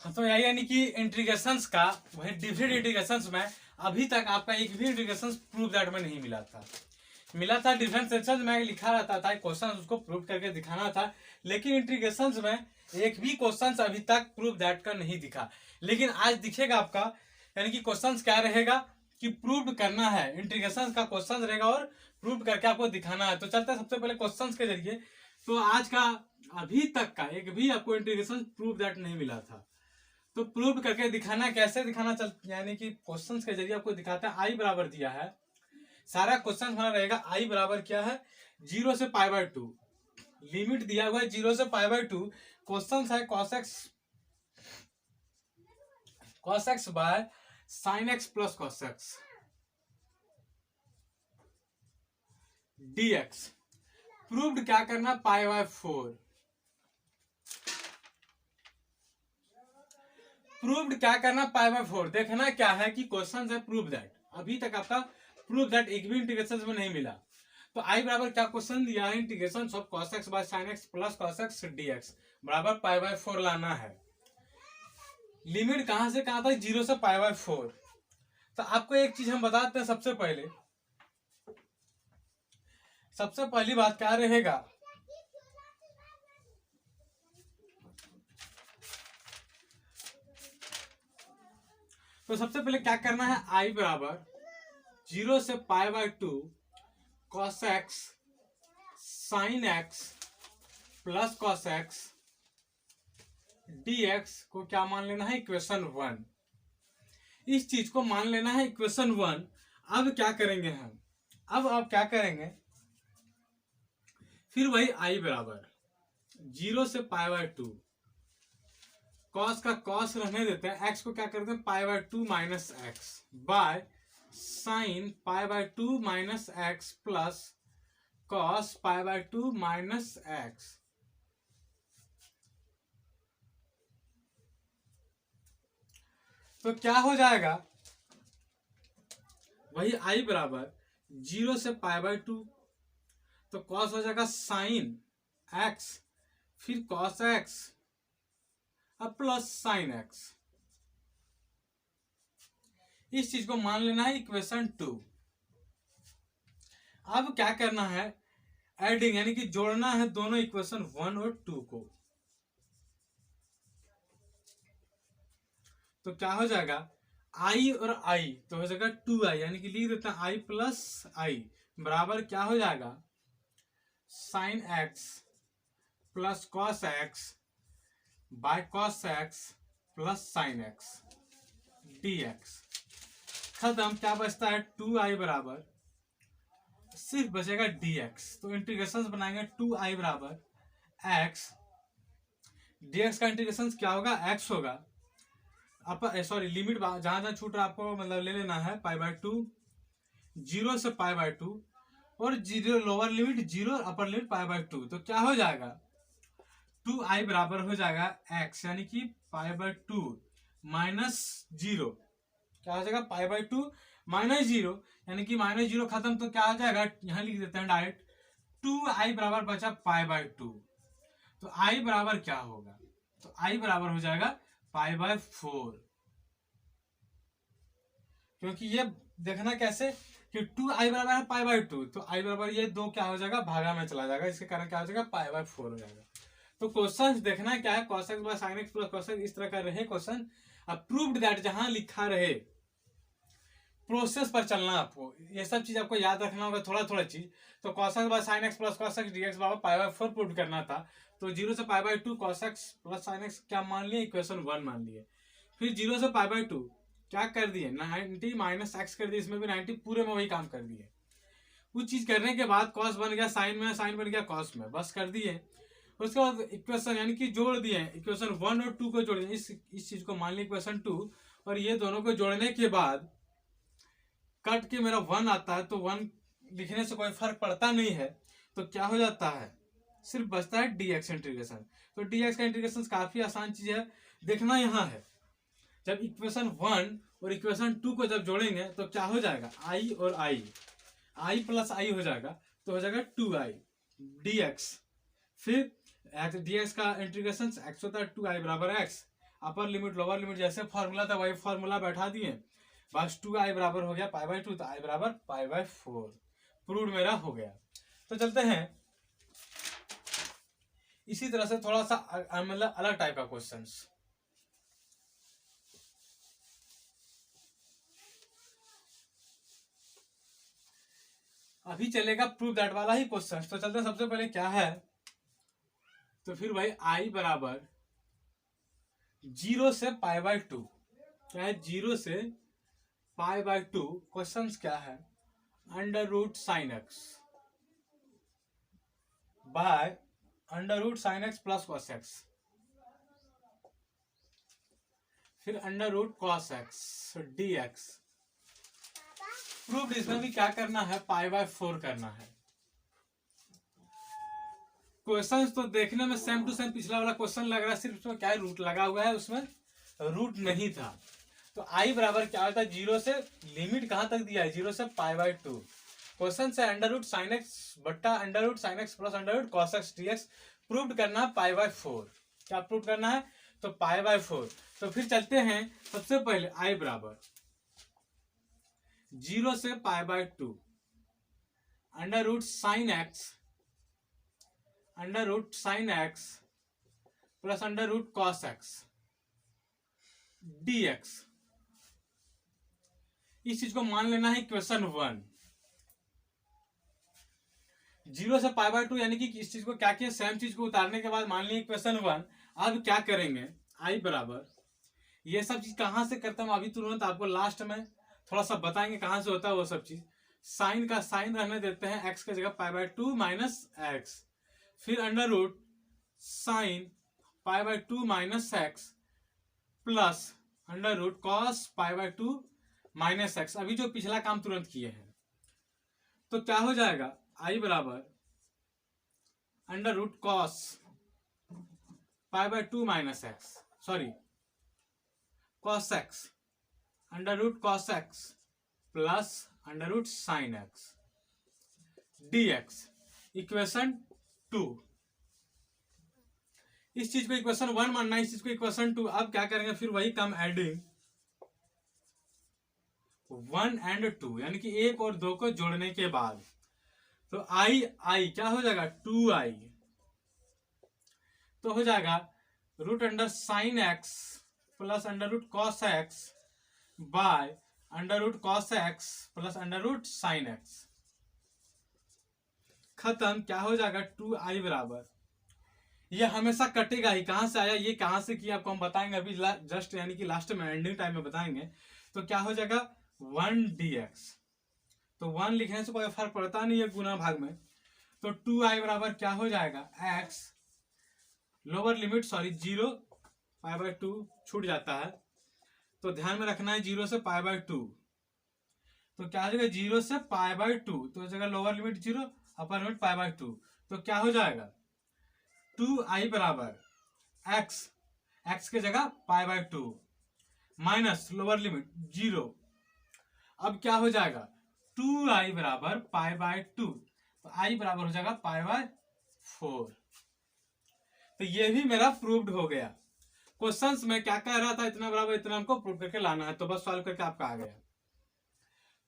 हाँ, तो यही यानी कि इंटीग्रेशंस का वही डिफरेंट इंटीग्रेशंस में अभी तक आपका एक भी इंटीग्रेशन प्रूफ दैट में नहीं मिला था। मिला था डिफरेंट सेक्शन में लिखा रहता था क्वेश्चन, उसको प्रूव करके दिखाना था, लेकिन इंटीग्रेशंस में एक भी क्वेश्चन अभी तक प्रूफ दैट का नहीं दिखा। लेकिन आज दिखेगा आपका, यानी कि क्वेश्चन क्या रहेगा कि प्रूव करना है, इंटीग्रेशन का क्वेश्चन रहेगा और प्रूव करके आपको दिखाना है। तो चलते हैं सबसे पहले क्वेश्चन के जरिए। तो आज का अभी तक का एक भी आपको इंटीग्रेशन प्रूफ दैट नहीं मिला था, तो प्रूव करके दिखाना, कैसे दिखाना चल, यानी कि क्वेश्चंस के जरिए आपको दिखाता है। आई बराबर दिया है, सारा क्वेश्चन हमारा रहेगा आई बराबर क्या है 0 से π/2, लिमिट दिया हुआ है 0 से π/2। क्वेश्चन है cos x by sin x plus cos x dx। Proved क्या करना π/4। प्रूव्ड क्या करना π/4। देखना क्या है कि क्वेश्चन है प्रूव दैट, अभी तक आपका प्रूव दैट एक भी इंटीग्रेशन में नहीं मिला। तो आई बराबर क्या क्वेश्चन दिया है, integration of cos x by sin x plus cos x dx बराबर π/4 लाना है। लिमिट कहां से कहां तक 0 से π/4। तो आपको एक चीज हम बताते हैं, सबसे पहली बात क्या रहेगा, तो सबसे पहले क्या करना है, आई बराबर 0 से π/2 cos x sin x plus cos x dx को क्या मान लेना है, इक्वेशन 1। इस चीज को मान लेना है इक्वेशन 1। अब क्या करेंगे हम, अब आप क्या करेंगे, फिर वही आई बराबर 0 से π/2 कॉस का कॉस रहने देते हैं, एक्स को क्या करते हैं π/2 minus x by sine π/2 minus x plus cos π/2 minus x. तो क्या हो जाएगा, वही आई बराबर 0 से π/2, तो कॉस हो जाएगा साइन एक्स फिर कॉस एक्स अब प्लस साइन एक्स। इस चीज को मान लेना है इक्वेशन 2। अब क्या करना है, एडिंग यानी कि जोड़ना है दोनों इक्वेशन 1 और 2 को। तो क्या हो जाएगा, आई और आई तो हो जाएगा 2i, यानी कि लिख देते हैं आई प्लस आई बराबर क्या हो जाएगा, sine x plus cos x by cos x plus sine x dx। खत्म, क्या बचता है 2i बराबर सिर्फ बचेगा dx। तो इंटीग्रेशन बनाएंगे 2i बराबर x, dx का इंटीग्रेशन क्या होगा, x होगा, सॉरी लिमिट जहां जहां छूट रहा आपको मतलब ले लेना है π/2, 0 से π/2 और 0 लोअर लिमिट 0 अपर लिमिट π/2। तो क्या हो जाएगा 2i बराबर हो जाएगा x, यानी कि π/2 माइनस 0, क्या हो जाएगा π/2 माइनस 0, यानी कि माइनस 0 खत्म, तो क्या हो जाएगा, यहां लिख देते हैं डायरेक्ट 2i बराबर बचा π/2। तो i बराबर क्या होगा, तो i बराबर हो जाएगा π/4, क्योंकि ये देखना कैसे कि 2i बराबर है π/2, तो i बराबर ये 2 क्या हो जाएगा, भागा में चला जाएगा, इसके कारण क्या हो जाएगा π/4 हो जाएगा। तो क्वेश्चन देखना क्या है, cos x by sin x plus cos x इस तरह का रहे क्वेश्चन, प्रूव्ड दैट जहां लिखा रहे, प्रोसेस पर चलना आपको, ये सब चीज आपको याद रखना होगा थोड़ा थोड़ा चीज। तो cos x by sin x plus cos x dx बराबर π/4 प्रूव करना था, तो 0 से π/2 cos x plus sin x क्या मान लिए, इक्वेशन 1 मान लिए। फिर 0 से π/2 क्या कर दिए 90 माइनस एक्स कर दिए, इसमें भी 90 पूरे में वही काम कर दिए। कुछ चीज करने के बाद कॉस बन गया साइन में, साइन बन गया कॉस में, बस कर दिए। उसके बाद इक्वेशन यानी कि जोड़ दिए, इक्वेशन 1 और 2 को जोड़ दिए, इस चीज को मान लिया इक्वेशन 2, और ये दोनों को जोड़ने के बाद कट के मेरा 1 आता है, तो 1 लिखने से कोई फर्क पड़ता नहीं है, तो क्या हो जाता है, सिर्फ बचता है dx इंटीग्रेशन। तो dx का इंटीग्रेशन काफी आसान चीज है, देखना यहाँ है जब इक्वेशन 1 और इक्वेशन 2 को जब जोड़ेंगे तो क्या हो जाएगा, i और i प्लस i हो जाएगा, तो हो जाएगा 2i dx। फिर dx का इंटीग्रेशन x होता है 2i बराबर x, अपर लिमिट लोअर लिमिट जैसे फॉर्मूला था वही फॉर्मूला बैठा दिए, बस 2i बराबर हो गया पाई/2, तो i बराबर पाई/4 प्रूव्ड मेरा हो गया। तो चलते हैं इसी तरह से थोड़ा सा मतलब अलग टाइप का क्वेश्चंस। अभी चलेगा प्रूव दैट वाला ही क्वेश्चन। तो चलते हैं सबसे पहले क्या है, तो फिर भाई i बराबर 0 से पाई/2, क्या है 0 से पाई/2। क्वेश्चन क्या है, √sin x by √sin x plus cos x, फिर √cos x dx। प्रूफ इसमें भी क्या करना है, पाई/4 करना है। क्वेश्चन तो देखने में सेम टू सेम पिछला वाला क्वेश्चन लग रहा है, सिर्फ उसमें क्या है रूट लगा हुआ है, उसमें रूट नहीं था। तो i बराबर क्या होता है 0 से, लिमिट कहां तक दिया है 0 से पाई/2। क्वेश्चन से √sin x बट्टा √sin x plus √cos x dx prove करना है पाई/4। क्या प्रूव करना है, तो पाई/4। तो फिर चलते हैं सबसे पहले i बराबर 0 से पाई/2 √sin x plus √cos x dx। इस चीज को मान लेना है इक्वेशन 1। 0 से पाई/2 यानी कि इस चीज को क्या किया, सेम चीज को उतारने के बाद मान लिया इक्वेशन 1। अब क्या करेंगे, i बराबर ये सब चीज कहां से करता हूं अभी तुरंत आपको लास्ट में थोड़ा सा बताएंगे कहां से होता है वो सब चीज। साइन का साइन रहने देते हैं, x की जगह पाई/2 माइनस x, फिर √sin पाई/2 माइनस x प्लस √cos पाई/2 माइनस x। अभी जो पिछला काम तुरंत किए हैं, तो क्या हो जाएगा, i बराबर √cos पाई/2 minus x, sorry cos x √cos x plus √sin x dx equation 2। इस चीज को इक्वेशन 1 मानना है, इस चीज को इक्वेशन 2। अब क्या करेंगे, फिर वही काम एडिंग 1 and 2 यानी कि 1 और 2 को जोड़ने के बाद, तो i क्या हो जाएगा 2i, तो हो जाएगा √sin x plus √cos x by √cos x plus √sin x। खत्म। क्या हो जाएगा 2i बराबर, ये हमेशा कटेगा ही, कहां से आया ये कहां से किया आपको हम बताएंगे अभी जस्ट, यानी कि लास्ट में एंडिंग टाइम में बताएंगे। तो क्या हो जाएगा 1 dx, तो 1 लिखने से कोई फर्क पड़ता नहीं है गुना भाग में। तो 2i बराबर क्या हो जाएगा x, लोअर लिमिट सॉरी 0 पाई/2 छूट जाता है, तो ध्यान में रखना है 0 से पाई/2। तो क्या हो जाएगा 0 से पाई/2, तो जगह लोअर लिमिट 0 अपर लिमिट पाई/2, तो क्या हो जाएगा 2i बराबर x के जगह पाई/2 माइनस लोअर लिमिट 0। अब क्या हो जाएगा 2i बराबर पाई/2, तो i बराबर हो जाएगा पाई/4। तो ये भी मेरा प्रूव्ड हो गया। क्वेश्चंस में क्या कह रहा था, इतना बराबर इतना हमको प्रूव करके लाना है, तो बस सॉल्व करके आपका आ गया।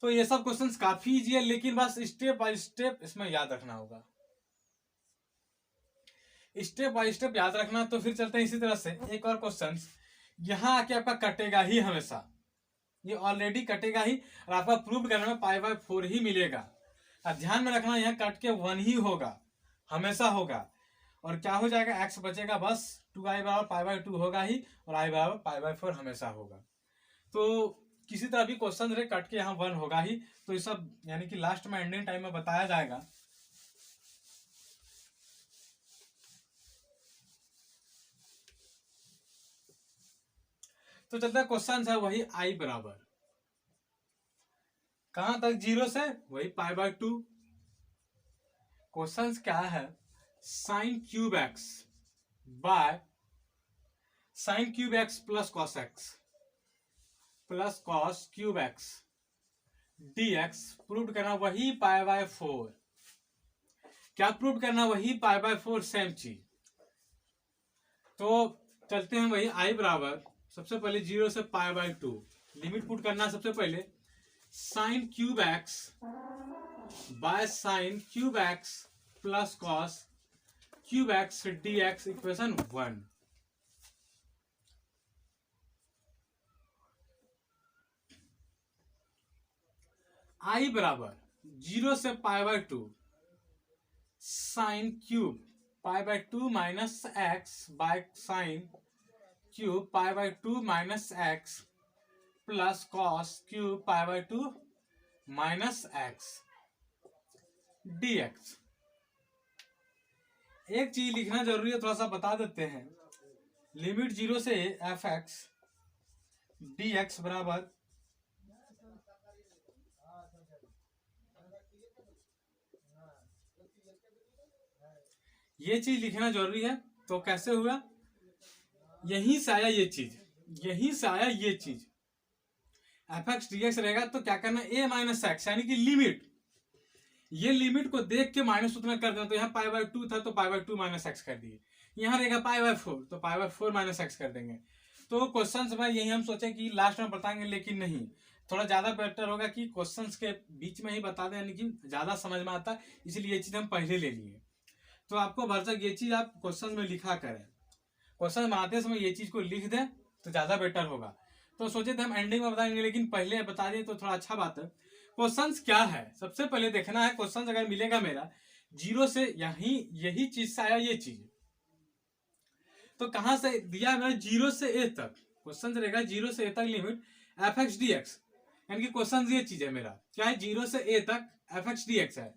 तो ये सब क्वेश्चंस काफी इजी है, लेकिन बस स्टेप बाय स्टेप इसमें याद रखना होगा, स्टेप बाय स्टेप याद रखना। तो फिर चलते हैं इसी तरह से एक और क्वेश्चन, यहाँ आके आपका कटेगा ही हमेशा, ये ऑलरेडी कटेगा ही, और आपका प्रूव करने में पाई/4 ही मिलेगा। अब ध्यान में रखना यहाँ कट के 1 ही होगा, हमेशा होगा। और क्या हो जाएगा x बचेगा, बस 2i बराबर पाई/2 होगा ही, और i बराबर पाई/4 हमेशा होगा। तो किसी तरह भी क्वेश्चन रहे कट के यहाँ 1 होगा ही। तो ये सब यानी कि लास्ट में एंडिंग टाइम में बताया जाएगा। तो चलता है क्वेश्चन है वही i बराबर कहां तक 0 से वही पाई/2। क्वेश्चन क्या है, sin³ x by sin³ x plus cos x plus cos³ x dx prove करना वही पाई/4। क्या प्रूव करना, वही पाई/4 सेम चीज। तो चलते हैं वही आई बराबर सबसे पहले 0 से π/2 लिमिट पुट करना है। सबसे पहले sine cube x by sine cube x plus cos cube x dx equation 1। I बराबर 0 से π/2 sine cube π/2 minus x by sine cube π/2 minus x plus cos cube π/2 minus x dx। एक चीज लिखना जरूरी है, थोड़ा सा बता देते हैं। लिमिट 0 से एफ एक्स dx बराबर ये चीज लिखना जरूरी है। तो कैसे हुआ, यहीं से आया ये चीज, यहीं से आया ये चीज। एफ एक्स डी एक्स रहेगा तो क्या करना, ए माइनस एक्स यानी कि लिमिट, ये लिमिट को देख के माइनस उतना कर देना। तो यहाँ π/2 था तो π/2 माइनस एक्स कर दिए। यहाँ रहेगा π/4 तो π/4 माइनस एक्स कर देंगे। तो क्वेश्चंस में यही हम सोचे कि लास्ट में बताएंगे, लेकिन नहीं, थोड़ा ज्यादा बेटर होगा कि क्वेश्चंस के बीच में ही बता दें, यानी कि ज्यादा समझ में आता है, इसलिए ये चीज हम पहले ले लिए। तो आपको भरसक ये चीज आप क्वेश्चन में लिखा करें, क्वेश्चन बनाते समय ये चीज को लिख दें तो ज्यादा बेटर होगा। तो सोचे थे हम एंडिंग में बताएंगे, लेकिन पहले बता दें तो थोड़ा अच्छा बात है। क्वेश्चंस क्या है सबसे पहले देखना है। क्वेश्चंस अगर मिलेगा मेरा 0 से यही चीज से आया ये चीज, तो कहां से दिया है मेरा 0 से a तक। क्वेश्चन रहेगा 0 से a तक limit F x d x, यानी कि क्वेश्चन ये चीज है मेरा, क्या है 0 से a तक एफ एक्स डी एक्स है।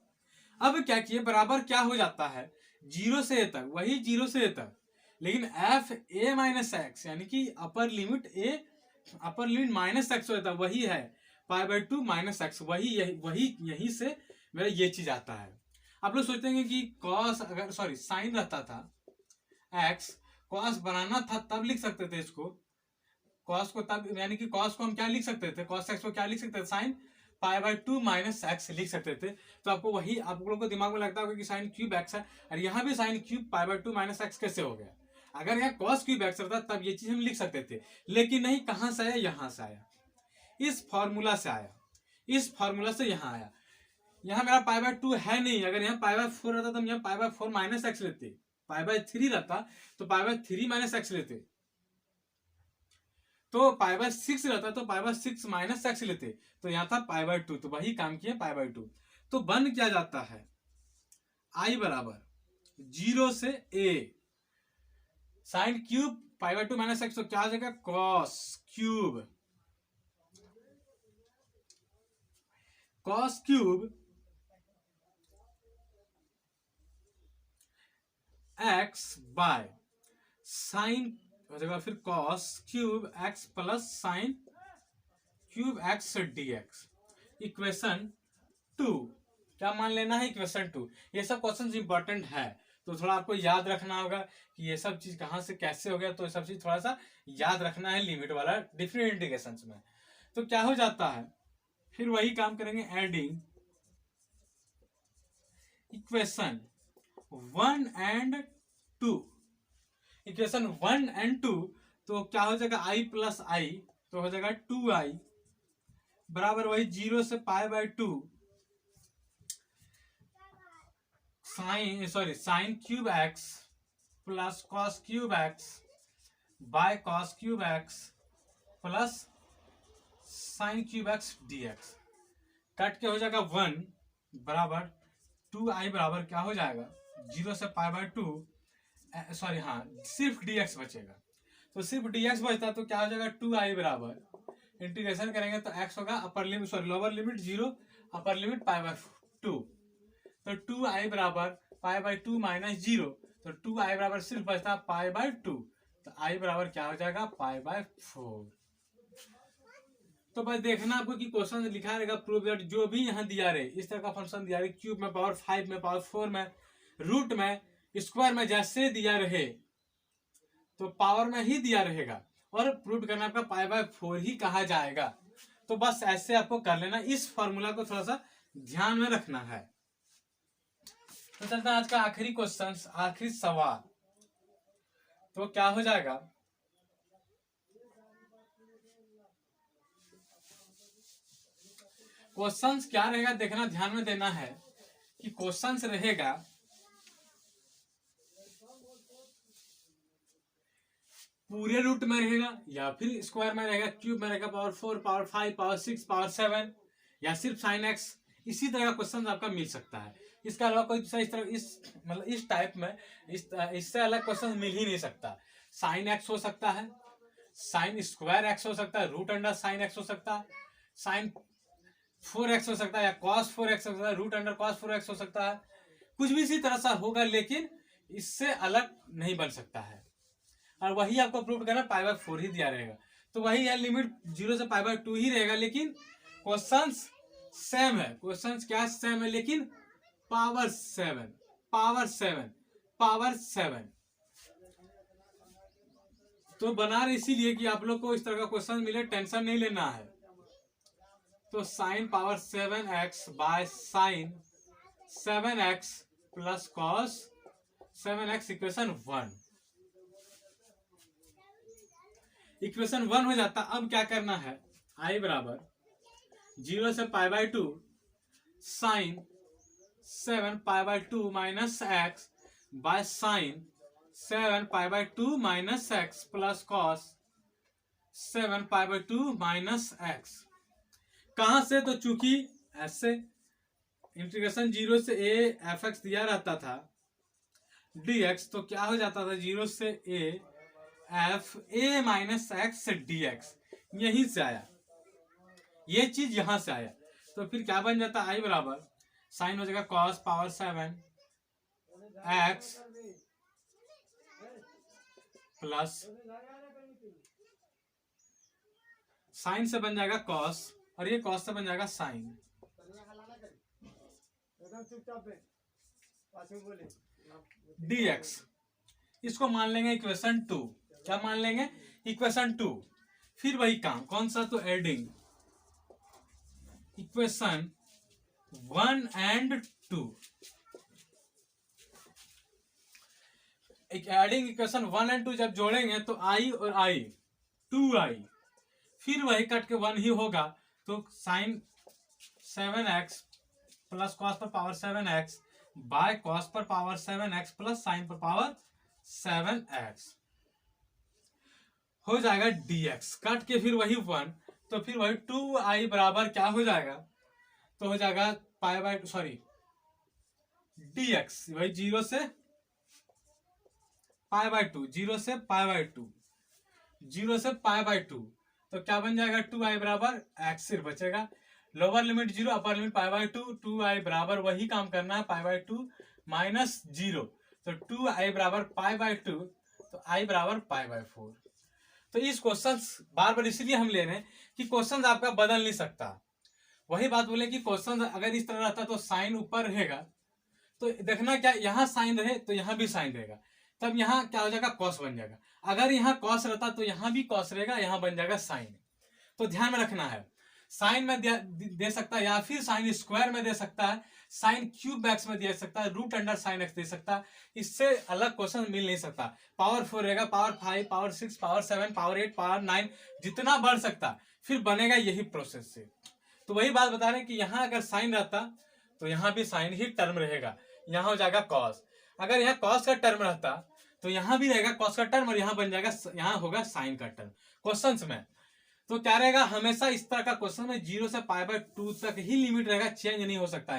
अब क्या किए, बराबर क्या हो जाता है 0 से a तक, वही 0 से a तक, लेकिन एफ ए माइनस एक्स यानी कि upper limit a upper limit minus x हो जाता है, वही है π/2 माइनस एक्स, वही यही से मेरा ये चीज आता है। आप लोग सोचते हैं कि कॉस अगर साइन रहता था एक्स, कॉस बनाना था तब लिख सकते थे इसको, कॉस को तब, यानी कि कॉस को हम क्या लिख सकते थे, कॉस एक्स को क्या लिख सकते थे, साइन π/2 माइनस एक्स लिख सकते थे। तो आपको वही, आप लोगों को दिमाग में लगता होगा कि साइन क्यूब एक्स है, और यहाँ भी साइन क्यूब π/2 माइनस एक्स कैसे हो गया। अगर यहाँ कॉस क्यूब एक्स रहता तब ये चीज हम लिख सकते थे, लेकिन नहीं, कहां से आया, यहां से आया, इस फॉर्मूला से आया, इस फॉर्मूला से यहां आया। यहाँ मेरा π/2 है नहीं, अगर यहाँ π/4 रहता तो हम यहाँ π/4 माइनस एक्स लेते, π/3 रहता तो π/3 माइनस एक्स लेते, तो π/6 रहता तो π/6 माइनस एक्स लेते, तो यहाँ था π/2, तो वही काम किया π/2। तो बन क्या जाता है, आई बराबर 0 से a sine cube π/2 minus x, तो क्या हो जाएगा cos cube x by sine हो जाएगा फिर cos cube x plus sine cube x dx equation 2। क्या मान लेना है, इक्वेशन 2। ये सब क्वेश्चन इंपॉर्टेंट है, तो थोड़ा आपको याद रखना होगा कि ये सब चीज कहां से कैसे हो गया, तो ये सब चीज थोड़ा सा याद रखना है लिमिट वाला डिफरेंट इंटीग्रेशंस में। तो क्या हो जाता है, फिर वही काम करेंगे, adding equation 1 and 2, equation 1 and 2, तो क्या हो जाएगा i प्लस आई, तो हो जाएगा 2i बराबर वही 0 से π/2 sine cube x plus cos cube x by cos cube x plus sine cube x dx। Cut के हो जाएगा 1 बराबर 2i बराबर क्या हो जाएगा 0 से π/2, सिर्फ dx बचेगा, तो सिर्फ dx बचता तो क्या हो जाएगा 2i बराबर इंटीग्रेशन करेंगे तो x होगा upper limit lower limit 0 upper limit π/2, तो 2i बराबर π/2 माइनस 0, तो 2i बराबर सिर्फ बचता π/2, तो i बराबर क्या हो जाएगा π/4। तो बस देखना आपको कि क्वेश्चन लिखा रहेगा प्रूव दैट, जो भी यहाँ दिया रहे इस तरह का फंक्शन दिया रहे, क्यूब में, पावर 5 में, पावर 4 में, रूट में, स्क्वायर में, जैसे दिया रहे तो पावर में ही दिया रहेगा, और प्रूव करना आपका π/4 ही कहा जाएगा। तो बस ऐसे आपको कर लेना, इस फॉर्मूला को थोड़ा सा ध्यान में रखना है। तो चलता है आज का आखिरी क्वेश्चन, आखिरी सवाल। तो क्या हो जाएगा, क्वेश्चंस क्या रहेगा देखना, ध्यान में देना है कि क्वेश्चंस रहेगा पूरे रूट में रहेगा या फिर स्क्वायर में रहेगा, क्यूब में रहेगा, पावर 4, पावर 5, पावर 6, पावर 7, या सिर्फ साइन एक्स। इसी तरह का क्वेश्चन आपका मिल सकता है। इसके अलावा कोई दूसरा इस तरह मतलब इस टाइप में इससे अलग क्वेश्चन मिल ही नहीं सकता। साइन एक्स हो सकता है, साइन स्क्वायर एक्स हो सकता है, रूट अंडर साइन एक्स हो सकता है, साइन 4x हो सकता है, या cos 4x हो सकता है, रूट अंडर cos 4x हो सकता है। कुछ भी इसी तरह से होगा, लेकिन इससे अलग नहीं बन सकता है। और वही आपको प्रूव करना, π/4 ही दिया रहेगा। तो वही है, लिमिट 0 से π/2 ही रहेगा, लेकिन क्वेश्चंस सेम है। क्वेश्चंस क्या सेम है, लेकिन पावर 7, पावर 7, पावर 7 तो बना रहे इसीलिए कि आप लोग को इस तरह का क्वेश्चन मिले, टेंशन नहीं लेना है। तो sine power 7x by sine 7x plus cos 7x equation 1, equation 1 हो जाता। अब क्या करना है, i बराबर 0 से π/2 sine 7 π/2 minus x by sine 7 π/2 minus x plus cos 7 π/2 minus x. कहां से, तो चूंकि ऐसे इंटीग्रेशन 0 से a fx दिया रहता था dx, तो क्या हो जाता था 0 से a f a minus x dx, यहीं से आया, ये चीज यहां से आया। तो फिर क्या बन जाता है, i बराबर साइन हो जाएगा cos power 7 x plus sign से बन जाएगा cos, और ये cos से बन जाएगा साइन dx। इसको मान लेंगे इक्वेशन 2। क्या मान लेंगे, इक्वेशन 2। फिर वही काम, कौन सा, तो adding equation 1 and 2। Adding equation 1 and 2 जब जोड़ेंगे तो i और i 2i, फिर वही कट के 1 ही होगा। तो साइन 7x प्लस कॉस पर पावर 7x बाय कॉस पर पावर 7x प्लस साइन पर पावर 7x हो जाएगा dx। कट के फिर वही 1, तो फिर वही 2i बराबर क्या हो जाएगा, तो हो जाएगा dx वही 0 से π/2, 0 से π/2, 0 से π/2, तो क्या बन जाएगा 2i बराबर x सिर्फ बचेगा, lower limit 0, upper limit π/2, 2i बराबर वही काम करना है π/2 माइनस 0, तो 2i बराबर π/2, तो i बराबर π/4। तो इस क्वेश्चन बार बार इसलिए हम ले रहे हैं कि क्वेश्चन आपका बदल नहीं सकता। वही बात बोले कि क्वेश्चन अगर इस तरह रहता तो साइन ऊपर रहेगा, तो देखना क्या, यहाँ साइन रहे तो यहाँ भी साइन रहेगा, तब यहाँ क्या हो जाएगा, कॉस बन जाएगा। अगर यहाँ कॉस रहता तो यहाँ भी कॉस रहेगा, यहाँ बन जाएगा साइन। तो ध्यान में रखना है, साइन में दे सकता है, या फिर साइन स्क्वायर में दे सकता है, साइन क्यूब एक्स में दे सकता है, रूट अंडर साइन एक्स दे सकता है। इससे अलग क्वेश्चन मिल नहीं सकता। पावर 4 रहेगा, power 5, power 6, power 7, power 8, power 9, जितना बढ़ सकता फिर बनेगा यही प्रोसेस से। तो वही बात बता रहे हैं कि यहाँ अगर साइन रहता तो यहाँ भी साइन ही टर्म रहेगा, यहाँ हो जाएगा कॉस। अगर यहाँ कॉस का टर्म रहता तो यहाँ भी रहेगा कॉस का टर्म, और यहाँ बन जाएगा, यहाँ होगा साइन का टर्म क्वेश्चंस में। तो क्या रहेगा, हमेशा इस तरह का क्वेश्चन में 0 से π/2 तक ही लिमिट रहेगा, चेंज नहीं हो सकता।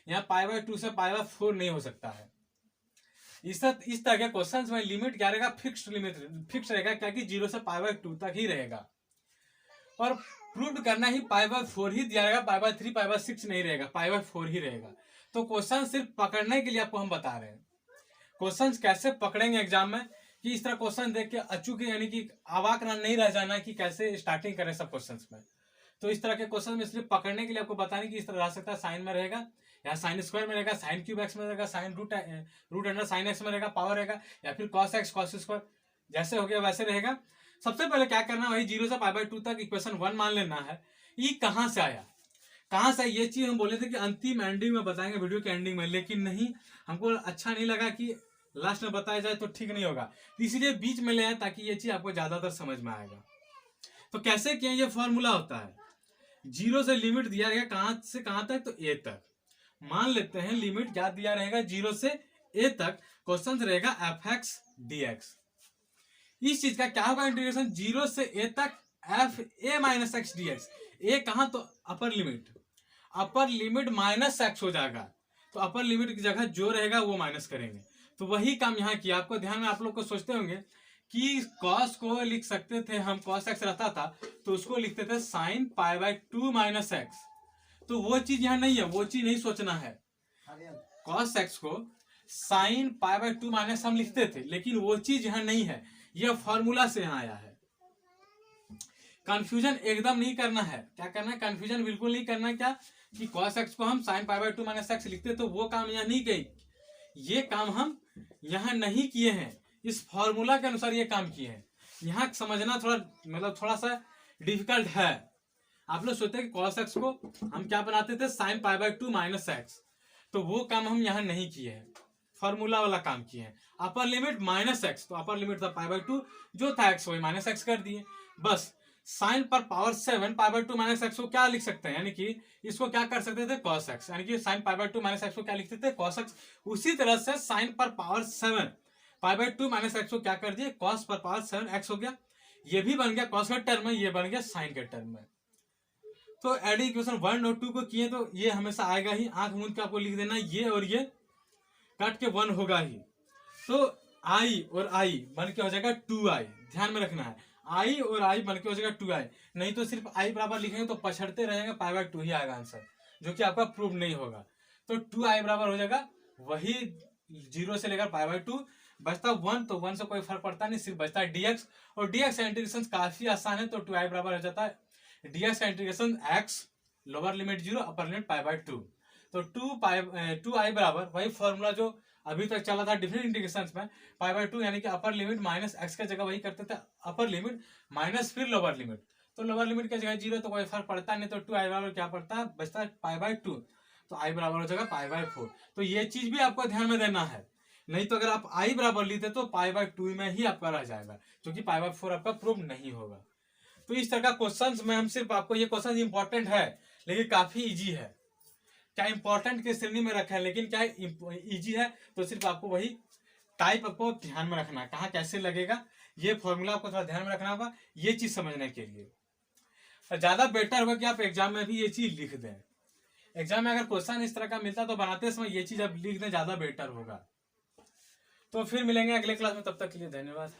यहाँ π/2 से π/4 नहीं हो सकता है। इस तरह के क्वेश्चंस में लिमिट क्या रहेगा, फिक्स्ड लिमिट फिक्स रहेगा, क्या कि 0 से π/2 तक ही रहेगा। और प्रूव करना ही π/4 ही दिया रहेगा, π/3 π/6 नहीं रहेगा, π/4 ही रहेगा। तो क्वेश्चन सिर्फ पकड़ने के लिए आपको हम बता रहे हैं। क्वेश्चंस कैसे पकड़ेंगे एग्जाम में, कि इस तरह क्वेश्चन देख के अचूक यानी कि अवाक नहीं रह जाना कि कैसे स्टार्टिंग करें सब क्वेश्चंस में। तो इस तरह के क्वेश्चन में इसलिए पकड़ने के लिए आपको बताने कि इस तरह रह सकता है, साइन में रहेगा, या साइन स्क्वायर में रहेगा, साइन क्यूब एक्स में रहेगा, sine root under sine x में रहेगा, पावर रहेगा, या फिर कॉस एक्स कॉस स्क्वायर, जैसे हो गया वैसे रहेगा। सबसे पहले क्या करना, वही 0 से π/2 तक इक्वेशन 1 मान लेना है। ये कहाँ से आया, कहाँ से ये चीज हम बोले थे कि अंतिम एंडिंग में बताएंगे, वीडियो के एंडिंग में, लेकिन नहीं, हमको अच्छा नहीं लगा कि लास्ट में बताया जाए तो ठीक नहीं होगा, इसीलिए बीच में ले आए ताकि ये चीज आपको ज्यादातर समझ में आएगा। तो कैसे किया, ये फॉर्मूला होता है, जीरो से लिमिट दिया रहेगा कहां से कहां तक, तो ए तक। मान लेते हैं लिमिट क्या दिया रहेगा, जीरो से ए तक। क्वेश्चन रहेगा एफ एक्स डी एक्स। इस चीज का क्या होगा इंटीग्रेशन, जीरो से ए तक f a minus x d x. A कहां, तो अपर लिमिट माइनस एक्स हो जाएगा। तो अपर लिमिट की जगह जो रहेगा वो माइनस करेंगे। तो वही काम यहाँ किया। आपको ध्यान में, आप लोग को सोचते होंगे कि कॉस को लिख सकते थे हम, कॉस एक्स रहता था तो उसको लिखते थे sine pi by 2 minus x. तो वो चीज यहाँ नहीं है, वो चीज नहीं सोचना है। कॉस एक्स को साइन पाई बाय 2 माइनस हम लिखते थे, लेकिन वो चीज यहाँ नहीं है, यह फॉर्मूला से यहाँ आया है। कंफ्यूजन एकदम नहीं करना है। क्या करना है, कंफ्यूजन बिल्कुल नहीं करना है। क्या कि cos x को हम sin pi by 2 minus x लिखते, तो वो काम यहाँ नहीं गई। ये काम हम यहाँ नहीं किए हैं, इस फॉर्मूला के अनुसार ये काम किए हैं। यहाँ समझना थोड़ा मतलब थोड़ा सा डिफिकल्ट है। आप लोग सोचते हैं कि cos x को हम क्या बनाते थे, sin pi by 2 minus x. तो वो काम हम यहाँ नहीं किए हैं, फॉर्मूला वाला काम किए हैं। अपर लिमिट माइनस एक्स, तो अपर लिमिट था पाई बाय 2, जो था x वही माइनस एक्स कर दिए बस। साइन पर power 7 pi by 2 minus x को क्या लिख सकते हैं, यानी कि इसको क्या कर सकते थे, cos x, यानी कि sine pi by 2 minus x को क्या लिखते थे, cos x। उसी तरह से साइन पर power 7 pi by 2 minus x को क्या कर दिए, cos पर पावर 7 x हो गया। ये भी बन गया cos के टर्म में, ये बन गया साइन के टर्म में। तो एडिंग इक्वेशन 1 और 2 को किए तो ये हमेशा आएगा ही। आंख मूंद के आपको लिख देना, ये और ये काट के 1 होगा ही। तो i और i बन के हो जाएगा 2i। ध्यान में रखना है, i और i बन के हो जाएगा 2i। नहीं तो सिर्फ i बराबर लिखेंगे तो पछड़ते रहेंगे, पाई बाय 2 ही आएगा आंसर, जो कि आपका प्रूफ नहीं होगा। तो 2i बराबर हो जाएगा वही, जीरो से लेकर पाई बाय 2 बचता 1, तो 1 से कोई फर्क पड़ता नहीं, सिर्फ बचता है dx। और dx का इंटीग्रेशन काफी आसान है। तो 2i बराबर हो जाता है dx का integration x, lower limit 0 upper limit pi by 2। तो 2i बराबर वही फॉर्मूला जो अभी तक चला था डिफरेंट इंटीग्रेशंस में, पाई बाय 2 यानी कि अपर लिमिट माइनस एक्स का जगह वही करते थे, अपर लिमिट माइनस फिर लोअर लिमिट। तो लोअर लिमिट की जगह 0 तो कोई फर्क पड़ता नहीं। तो 2i बराबर क्या पड़ता है, बचता है पाई बाय 2। तो i बराबर हो जाएगा पाई बाय 4। तो ये चीज भी आपको ध्यान में देना है, नहीं तो अगर आप i बराबर लेते तो पाई बाय 2 में ही आपका रह जाएगा, क्योंकि पाई बाय 4 आपका प्रूफ नहीं होगा। तो इस तरह का क्वेश्चन में हम सिर्फ आपको, ये क्वेश्चन इंपॉर्टेंट है लेकिन काफी इजी है। क्या इंपॉर्टेंट की श्रेणी में रखा है, लेकिन क्या इजी है, तो सिर्फ आपको वही टाइप आपको ध्यान में रखना है, कहाँ कैसे लगेगा, ये फॉर्मूला आपको थोड़ा ध्यान में रखना होगा ये चीज समझने के लिए। ज्यादा बेटर होगा कि आप एग्जाम में भी ये चीज लिख दें। एग्जाम में अगर क्वेश्चन इस तरह का मिलता तो बनाते समय ये चीज आप लिख दें, ज्यादा बेटर होगा। तो फिर मिलेंगे अगले क्लास में, तब तक के लिए धन्यवाद।